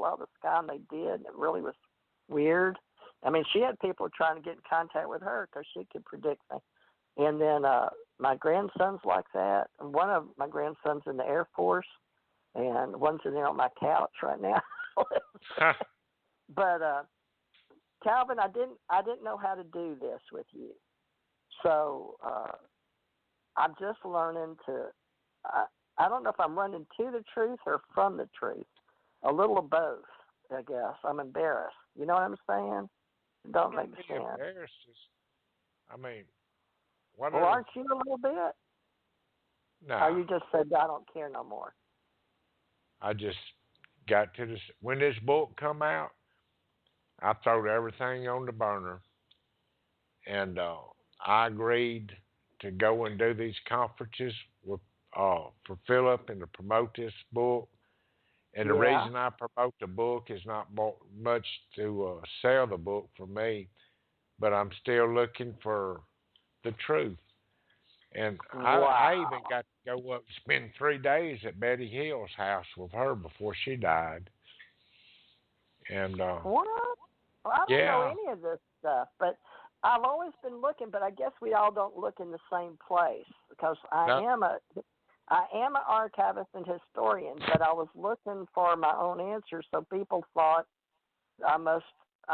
saw the sky, and they did, and it really was weird. I mean, she had people trying to get in contact with her because she could predict things. And then my grandson's like that. And one of my grandsons in the Air Force, and one's in there on my couch right now. But Calvin, I didn't know how to do this with you, so I'm just learning to. I don't know if I'm running to the truth or from the truth. A little of both, I guess. I'm embarrassed. You know what I'm saying? It don't make sense. Embarrassed. I mean, what? Well, aren't you a little bit? No. Or you just said I don't care no more? I just got to this. When this book come out, I throwed everything on the burner, and I agreed to go and do these conferences with for Philip and to promote this book. And the reason I promote the book is not much to sell the book for me, but I'm still looking for the truth. And I even got to go up and spend 3 days at Betty Hill's house with her before she died. And what? Well, I don't know any of this stuff, but I've always been looking. But I guess we all don't look in the same place because I am an archivist and historian, but I was looking for my own answers, so people thought I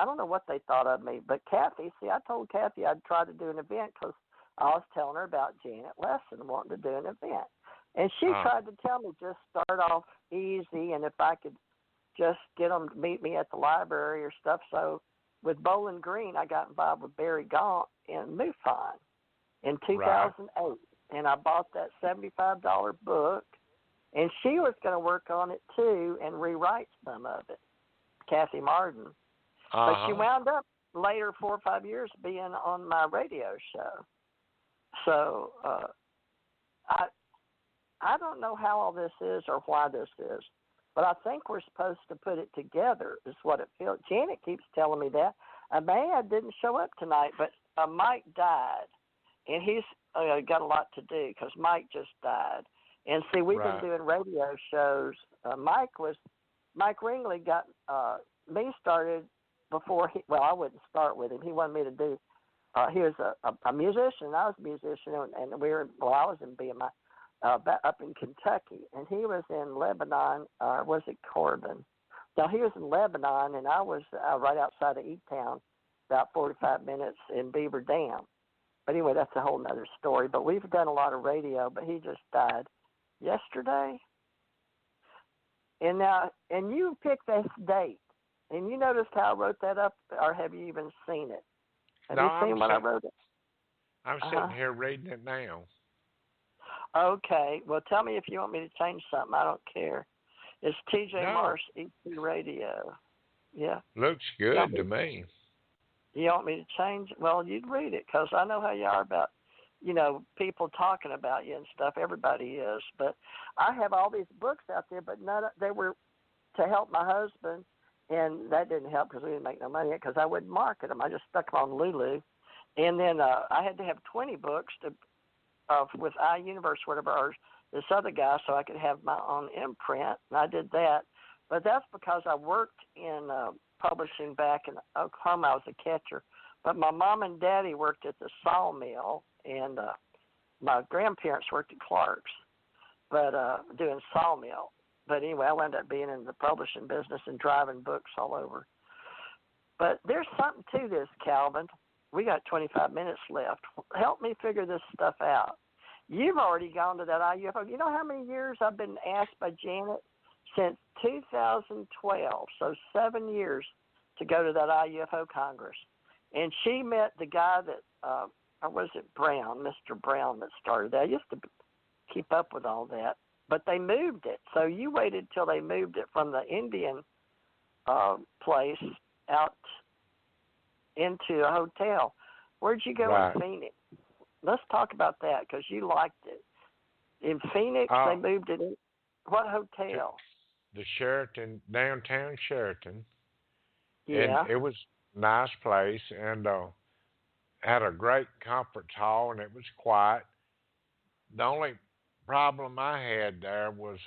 don't know what they thought of me, but Kathy, I told Kathy I'd try to do an event because I was telling her about Janet Lesson wanting to do an event. And she tried to tell me just start off easy, and if I could just get them to meet me at the library or stuff. So with Bowling Green, I got involved with Barry Gaunt in MUFON in 2008. And I bought that $75 book, and she was going to work on it too and rewrite some of it, Kathy Martin. But she wound up later, 4 or 5 years, being on my radio show. So I don't know how all this is or why this is, but I think we're supposed to put it together is what it feels. Janet keeps telling me that. Amanda didn't show up tonight, but Mike died. And he's got a lot to do because Mike just died. And see, we've been doing radio shows. Mike Ringley got me started before I wouldn't start with him. He wanted me to do, he was a musician. I was a musician, and I was in BMI up in Kentucky. And he was in Lebanon, was it Corbin? No, he was in Lebanon, and I was right outside of E-Town, about 45 minutes in Beaver Dam. But anyway, that's a whole nother story. But we've done a lot of radio, but he just died yesterday. And you picked this date. And you noticed how I wrote that up, or have you even seen it? Have you seen what I wrote? I'm sitting here reading it now. Okay. Well, tell me if you want me to change something. I don't care. It's TJ Marsh, ET Radio. Yeah. Looks good to me. You want me to change it? Well, you'd read it because I know how you are about, people talking about you and stuff. Everybody is. But I have all these books out there, but they were to help my husband, and that didn't help because we didn't make no money because I wouldn't market them. I just stuck them on Lulu. And then I had to have 20 books with iUniverse, whatever, or this other guy, so I could have my own imprint, and I did that. But that's because I worked in publishing back in Oklahoma. I was a catcher. But my mom and daddy worked at the sawmill, and my grandparents worked at Clark's, but doing sawmill. But anyway, I wound up being in the publishing business and driving books all over. But there's something to this, Calvin. We got 25 minutes left. Help me figure this stuff out. You've already gone to that IUFO. You know how many years I've been asked by Janet? Since 2012, so 7 years to go to that IUFO Congress. And she met the guy that, or was it Brown, Mr. Brown that started that. I used to keep up with all that, but they moved it. So you waited till they moved it from the Indian place out into a hotel. Where'd you go in Phoenix? Let's talk about that because you liked it. In Phoenix, they moved it in. What hotel? The Sheraton, downtown Sheraton. Yeah. And it was a nice place and had a great conference hall, and it was quiet. The only problem I had there was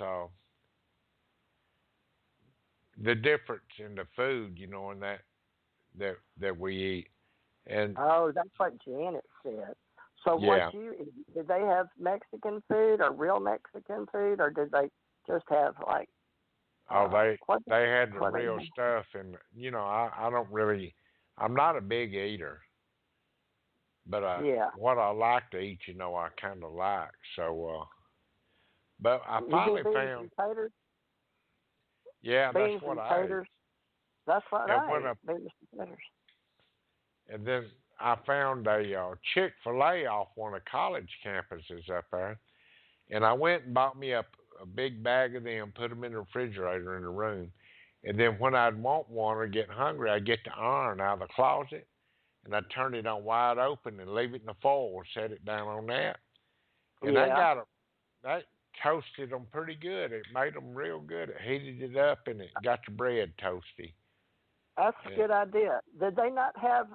the difference in the food, and that we eat. And Oh, that's what Janet said. So yeah, did they have Mexican food or real Mexican food, or did they just have like oh, what they had the what they real stuff, and I don't really, I'm not a big eater, but yeah. what I like to eat, I kind of like. So, but I You do finally beans found, and taters? yeah, that's Beans what and I ate. taters. That's what And I when ate. Beans and taters. and then I found a Chick-fil-A off one of the college campuses up there, and I went and bought me a big bag of them, put them in the refrigerator in the room, and then when I'd want one or get hungry, I'd get the iron out of the closet, and I'd turn it on wide open and leave it in the foil and set it down on that, and Yeah, that toasted them pretty good. It made them real good. It heated it up and it got the bread toasty. that's a And good idea. Did they not have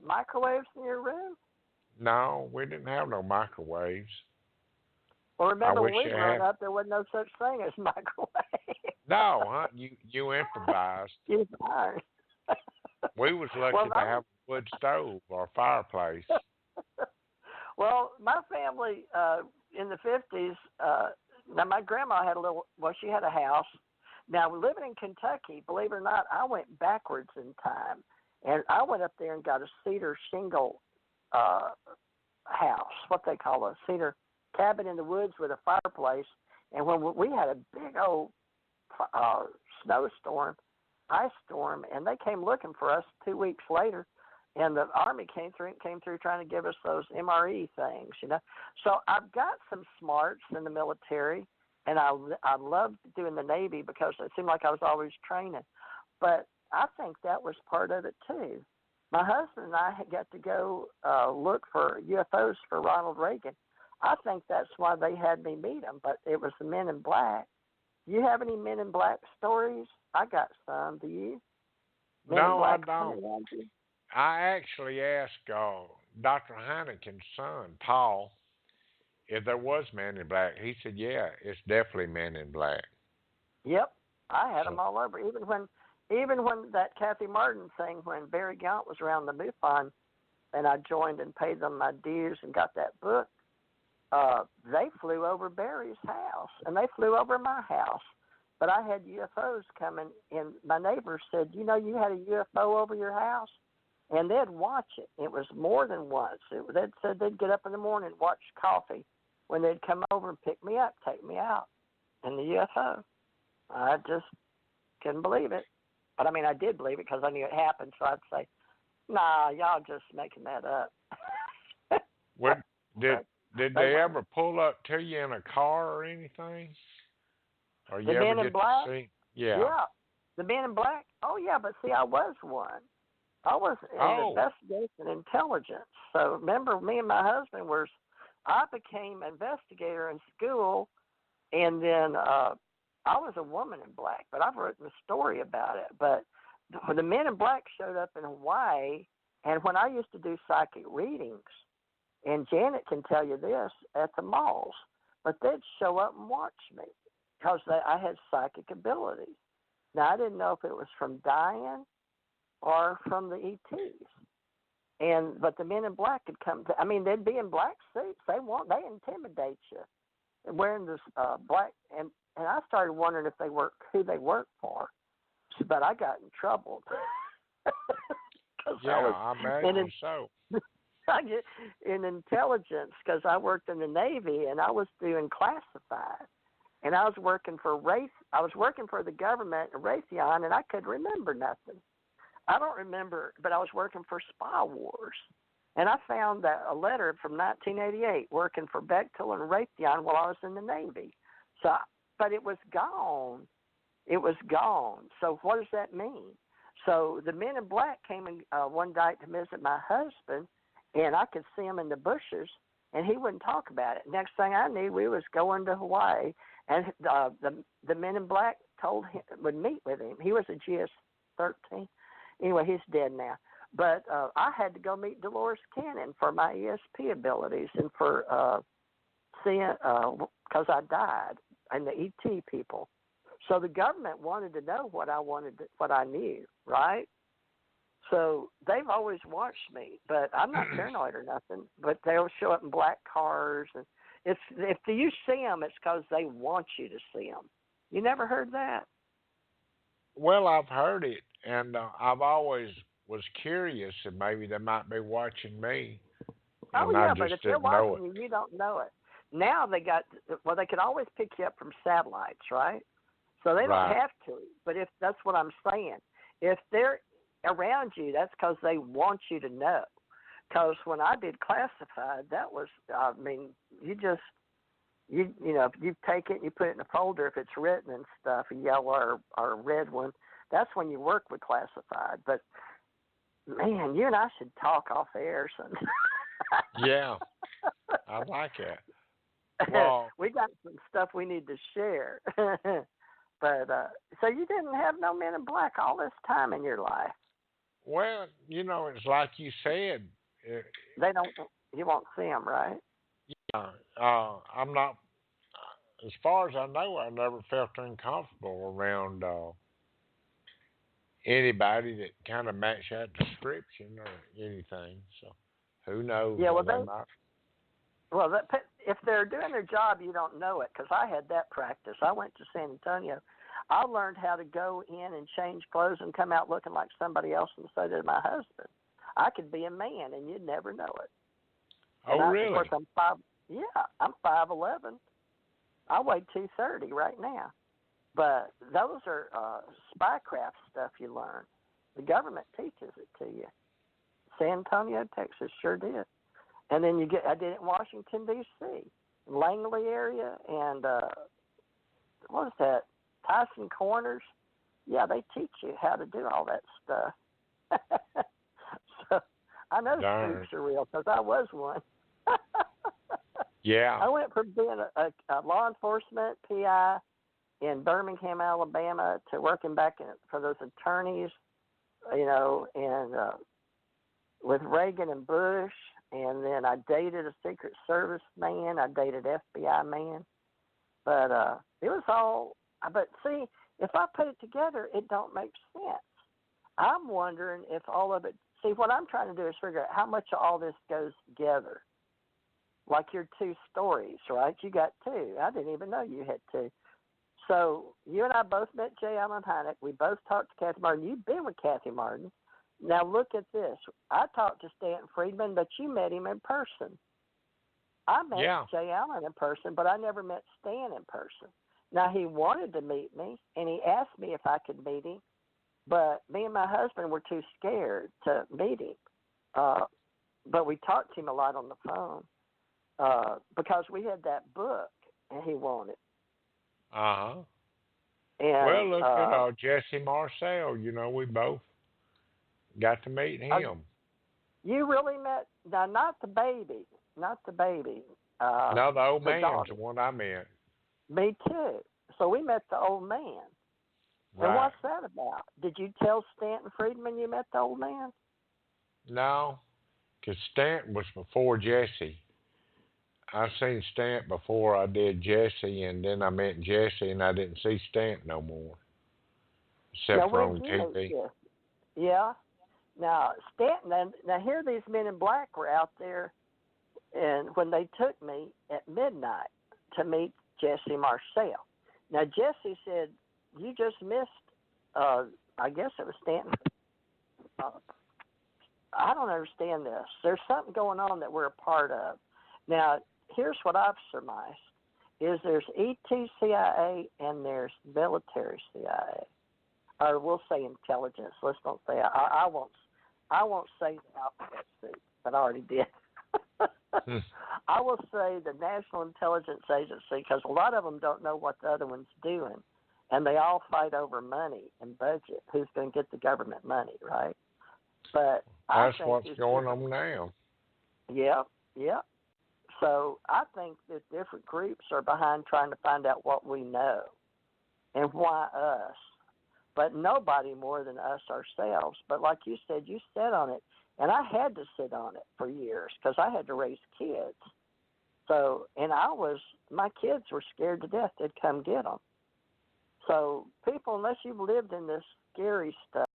microwaves in your room? no, we didn't have no microwaves. Well, I remember wish when we they growing had. up, there wasn't no such thing as microwave. No, huh? You improvised. Use iron. We was well, lucky to have a wood stove or fireplace. well, my family in the 50s. Now, my grandma had a little. Well, she had a house. Now, living in Kentucky, believe it or not, I went backwards in time, and I went up there and got a cedar shingle uh, house, what they call a cedar cabin in the woods with a fireplace. And when we had a big old uh, snowstorm, ice storm, and they came looking for us 2 weeks later. And the Army came through trying to give us those MRE things. So I've got some smarts in the military, and I loved doing the Navy because it seemed like I was always training. But I think that was part of it too. My husband and I had got to go look for UFOs for Ronald Reagan. I think that's why they had me meet him, but it was the Men in Black. Do you have any Men in Black stories? I got some. Do you? Men in No, I Black don't. coming around you? I actually asked Dr. Heineken's son, Paul, if there was Men in Black. He said, yeah, it's definitely Men in Black. Yep, I had So, them all over. Even when that Kathy Martin thing, when Barry Gaunt was around the MUFON, and I joined and paid them my dues and got that book. They flew over Barry's house, and they flew over my house. But I had UFOs coming, and my neighbors said, you had a UFO over your house? And they'd watch it. It was more than once. They'd said they'd get up in the morning and watch coffee when they'd come over and pick me up, take me out in the UFO. I just couldn't believe it. But, I did believe it because I knew it happened, so I'd say, nah, y'all just making that up. what, did But did they they were. ever pull up to you in a car or anything? Or The you ever Men in get to Black? see? Yeah. Yeah. The Men in Black? Oh, yeah, but see, I was one. I was in Oh, investigation intelligence. So remember, me and my husband I became investigator in school, and then I was a woman in black, but I've written a story about it. But when the Men in Black showed up in Hawaii, and when I used to do psychic readings, and Janet can tell you this, at the malls, but they'd show up and watch me because I had psychic abilities. Now, I didn't know if it was from dying or from the ETs. But the Men in Black could come. They'd be in black suits. They intimidate you, wearing this black. And I started wondering who they worked for. But I got in trouble. yeah, I imagine so. I get in intelligence because I worked in the Navy and I was doing classified. And I was working for the government, Raytheon, and I couldn't remember nothing. I don't remember, but I was working for Spy Wars. And I found a letter from 1988 working for Becker and Raytheon while I was in the Navy. But it was gone. It was gone. So what does that mean? So the Men in Black came in one night to visit my husband, and I could see him in the bushes, and he wouldn't talk about it. Next thing I knew, we was going to Hawaii, and the Men in Black would meet with him. He was a GS-13. Anyway, he's dead now. But I had to go meet Dolores Cannon for my ESP abilities and for seeing, because I died, and the ET people. So the government wanted to know what I knew, right? So they've always watched me, but I'm not paranoid or nothing. But they'll show up in black cars, and if you see them, it's because they want you to see them. You never heard that? Well, I've heard it, and I've always was curious, and maybe they might be watching me, Oh and I yeah, but just if they're didn't know watching it. you, you don't know it. Now they could always pick you up from satellites, right? So they don't Right. have to. But if that's what I'm saying, if they're around you, that's because they want you to know. Because when I did classified, that was, I mean, you know, if you take it and you put it in a folder, if it's written and stuff, a yellow or a red one, that's when you work with classified. But man, you and I should talk off air, son. Yeah, I like it. Well, We got some stuff we need to share. But so you didn't have no Men in Black all this time in your life. well, it's like you said. They don't. You won't see them, right? I'm not. As far as I know, I never felt uncomfortable around anybody that kind of matched that description or anything. So, who knows? Yeah. Well, They might. if they're doing their job, you don't know it because I had that practice. I went to San Antonio. I learned how to go in and change clothes and come out looking like somebody else, and so did my husband. I could be a man, and you'd never know it. And Oh, of course, really? I'm 5. Yeah, I'm 5'11". I weigh 230 right now. But those are spycraft stuff you learn. The government teaches it to you. San Antonio, Texas, sure did. And then I did it in Washington D.C., Langley area, and what is that? Tyson Corners. Yeah, they teach you how to do all that stuff. So I know Darn. spooks are real because I was one. Yeah. I went from being a law enforcement PI in Birmingham, Alabama, to working back for those attorneys, and with Reagan and Bush. And then I dated a Secret Service man. I dated FBI man. But it was all. But see, if I put it together, it don't make sense. I'm wondering if all of it. See, what I'm trying to do is figure out how much of all this goes together. Like your 2 stories, right? You got 2. I didn't even know you had 2. So you and I both met J. Allen Hynek. We both talked to Kathy Martin. You've been with Kathy Martin. Now look at this. I talked to Stanton Friedman, but you met him in person. I met J. Allen in person, but I never met Stan in person. Now he wanted to meet me, and he asked me if I could meet him, but me and my husband were too scared to meet him. But we talked to him a lot on the phone. Because we had that book, and he wanted. Uh-huh. And, Well, look at Jesse Marcel. We both got to meet him. You really met, now not the baby. No, the old the man's daughter. the one I met. Me too. So we met the old man. Right. And what's that about? Did you tell Stanton Friedman you met the old man? No, because Stanton was before Jesse. I seen Stant before I did Jesse, and then I met Jesse, and I didn't see Stant no more, except for on TV. Yeah. Now Stanton. Now here these Men in Black were out there, and when they took me at midnight to meet Jesse Marcel. Now Jesse said, "You just missed." I guess it was Stanton. I don't understand this. There's something going on that we're a part of. Now, here's what I've surmised, is there's ET-CIA and there's military CIA. Or we'll say intelligence. Let's don't say, I won't say the alphabet soup, but I already did. I will say the National Intelligence Agency, because a lot of them don't know what the other one's doing. And they all fight over money and budget. Who's going to get the government money, right? But that's what's going on now. Yeah. So I think that different groups are behind trying to find out what we know and why us. But nobody more than us ourselves. But like you said, you sat on it. And I had to sit on it for years because I had to raise kids. So, and my kids were scared to death they'd come get them. So, people, unless you've lived in this scary stuff,